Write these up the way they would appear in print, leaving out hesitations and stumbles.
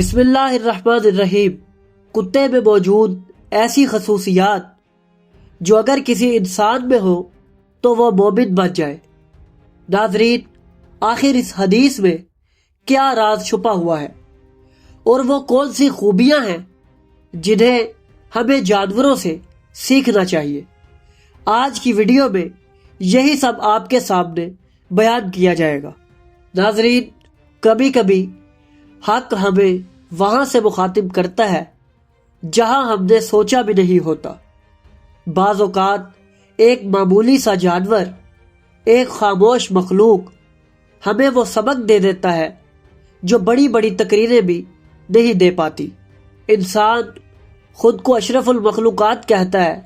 بسم اللہ الرحمن الرحیم۔ کتے میں موجود ایسی خصوصیات جو اگر کسی انسان میں ہو تو وہ مومن بن جائے۔ ناظرین، آخر اس حدیث میں کیا راز چھپا ہوا ہے اور وہ کون سی خوبیاں ہیں جنہیں ہمیں جانوروں سے سیکھنا چاہیے؟ آج کی ویڈیو میں یہی سب آپ کے سامنے بیان کیا جائے گا۔ ناظرین، کبھی کبھی حق ہمیں وہاں سے مخاطب کرتا ہے جہاں ہم نے سوچا بھی نہیں ہوتا۔ بعض اوقات ایک معمولی سا جانور، ایک خاموش مخلوق ہمیں وہ سبق دے دیتا ہے جو بڑی بڑی تقریریں بھی نہیں دے پاتی۔ انسان خود کو اشرف المخلوقات کہتا ہے،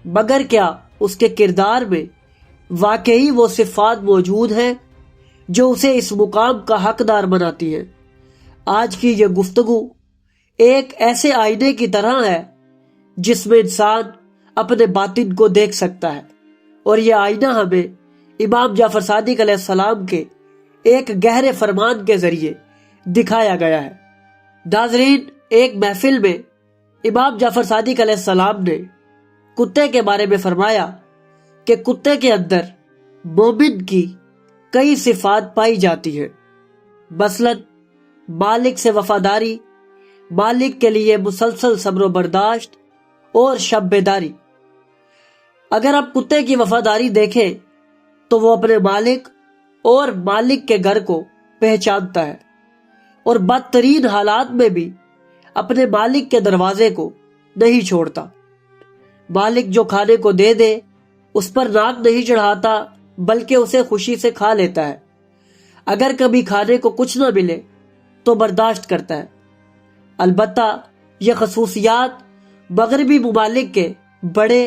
مگر کیا اس کے کردار میں واقعی وہ صفات موجود ہیں جو اسے اس مقام کا حقدار بناتی ہیں؟ آج کی یہ گفتگو ایک ایسے آئینے کی طرح ہے جس میں انسان اپنے باطن کو دیکھ سکتا ہے، اور یہ آئینہ ہمیں امام جعفر صادق علیہ السلام کے ایک گہرے فرمان کے ذریعے دکھایا گیا ہے۔ ناظرین، ایک محفل میں امام جعفر صادق علیہ السلام نے کتے کے بارے میں فرمایا کہ کتے کے اندر مومن کی کئی صفات پائی جاتی ہیں، مثلاً مالک سے وفاداری، مالک کے لیے مسلسل صبر و برداشت اور شب بیداری۔ اگر آپ کتے کی وفاداری دیکھیں تو وہ اپنے مالک اور مالک کے گھر کو پہچانتا ہے، اور بدترین حالات میں بھی اپنے مالک کے دروازے کو نہیں چھوڑتا۔ مالک جو کھانے کو دے دے اس پر ناک نہیں چڑھاتا، بلکہ اسے خوشی سے کھا لیتا ہے۔ اگر کبھی کھانے کو کچھ نہ ملے تو برداشت کرتا ہے۔ البتہ یہ خصوصیات مغربی ممالک کے بڑے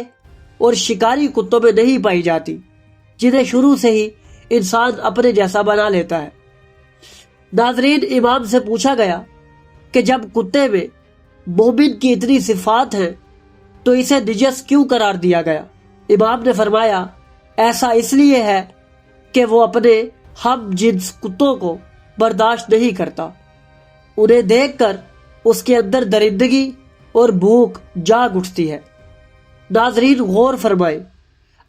اور شکاری کتوں میں نہیں پائی جاتی، جنہیں شروع سے ہی انسان اپنے جیسا بنا لیتا ہے۔ ناظرین، امام سے پوچھا گیا کہ جب کتے میں مومن کی اتنی صفات ہیں تو اسے نجس کیوں قرار دیا گیا؟ امام نے فرمایا، ایسا اس لیے ہے کہ وہ اپنے ہم جنس کتوں کو برداشت نہیں کرتا۔ انہیں دیکھ کر اس کے اندر درندگی اور بھوک جاگ اٹھتی ہے۔ ناظرین، غور فرمائے،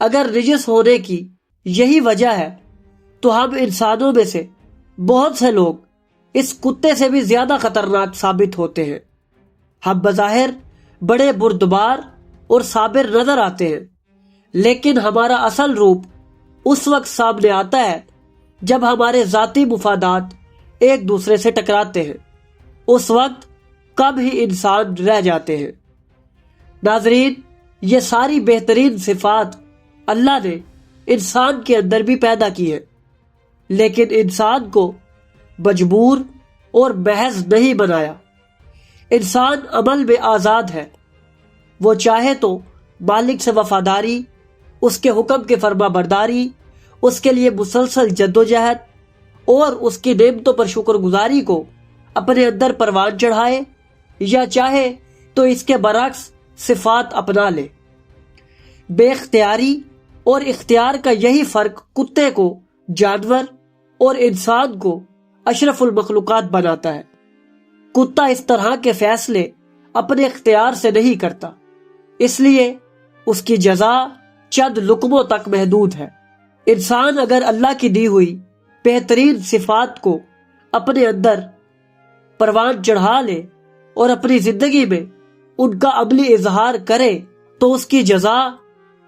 اگر نجس ہونے کی یہی وجہ ہے تو ہم انسانوں میں سے بہت سے لوگ اس کتے سے بھی زیادہ خطرناک ثابت ہوتے ہیں۔ ہم بظاہر بڑے بردبار اور صابر نظر آتے ہیں، لیکن ہمارا اصل روپ اس وقت سامنے آتا ہے جب ہمارے ذاتی مفادات ایک دوسرے سے ٹکراتے ہیں۔ اس وقت کم ہی انسان رہ جاتے ہیں۔ ناظرین، یہ ساری بہترین صفات اللہ نے انسان کے اندر بھی پیدا کی ہے، لیکن انسان کو مجبور اور محض نہیں بنایا۔ انسان عمل میں آزاد ہے، وہ چاہے تو مالک سے وفاداری، اس کے حکم کی فرما برداری، اس کے لیے مسلسل جدوجہد اور اس کی نعمتوں پر شکر گزاری کو اپنے اندر پروان چڑھائے، یا چاہے تو اس کے برعکس صفات اپنا لے۔ بے اختیاری اور اختیار کا یہی فرق کتے کو جانور اور انسان کو اشرف المخلوقات بناتا ہے۔ کتا اس طرح کے فیصلے اپنے اختیار سے نہیں کرتا، اس لیے اس کی جزا چند لقموں تک محدود ہے۔ انسان اگر اللہ کی دی ہوئی بہترین صفات کو اپنے اندر پروان چڑھا لے اور اپنی زندگی میں ان کا عملی اظہار کرے تو اس کی جزا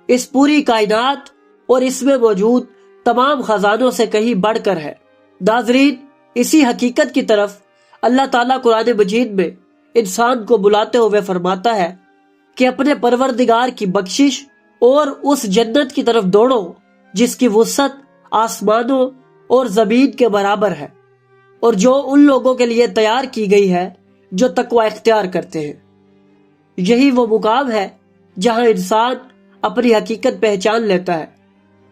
اس پوری کائنات اور اس میں موجود تمام خزانوں سے کہیں بڑھ کر ہے۔ ناظرین، اسی حقیقت کی طرف اللہ تعالیٰ قرآن مجید میں انسان کو بلاتے ہوئے فرماتا ہے کہ اپنے پروردگار کی بخشش اور اس جنت کی طرف دوڑو جس کی وسعت آسمانوں اور زمین کے برابر ہے، اور جو ان لوگوں کے لیے تیار کی گئی ہے جو تقوی اختیار کرتے ہیں۔ یہی وہ مقام ہے جہاں انسان اپنی حقیقت پہچان لیتا ہے،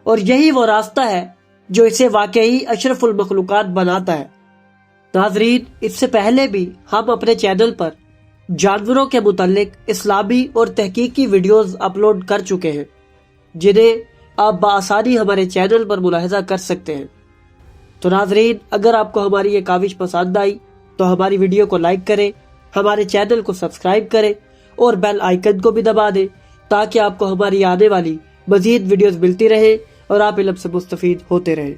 اور یہی وہ راستہ ہے جو اسے واقعی اشرف المخلوقات بناتا ہے۔ ناظرین، اس سے پہلے بھی ہم اپنے چینل پر جانوروں کے متعلق اسلامی اور تحقیقی ویڈیوز اپلوڈ کر چکے ہیں، جنہیں آپ بآسانی ہمارے چینل پر ملاحظہ کر سکتے ہیں۔ تو ناظرین، اگر آپ کو ہماری یہ کاوش پسند آئی تو ہماری ویڈیو کو لائک کریں، ہمارے چینل کو سبسکرائب کریں اور بیل آئیکن کو بھی دبا دیں تاکہ آپ کو ہماری آنے والی مزید ویڈیوز ملتی رہے اور آپ علم سے مستفید ہوتے رہیں۔